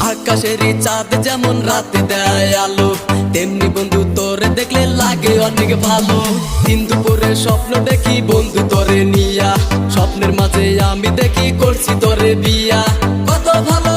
আকাশেরই চাঁদ যেমন রাতে দেয় আলো, তেমনি বন্ধু তোরে দেখলে লাগে অনেক ভালো। দিন দুপুরে স্বপ্ন দেখি বন্ধু তোরে নিয়া, স্বপ্নের মাঝে আমি দেখি করছি তোরে বিয়া। কত ভালো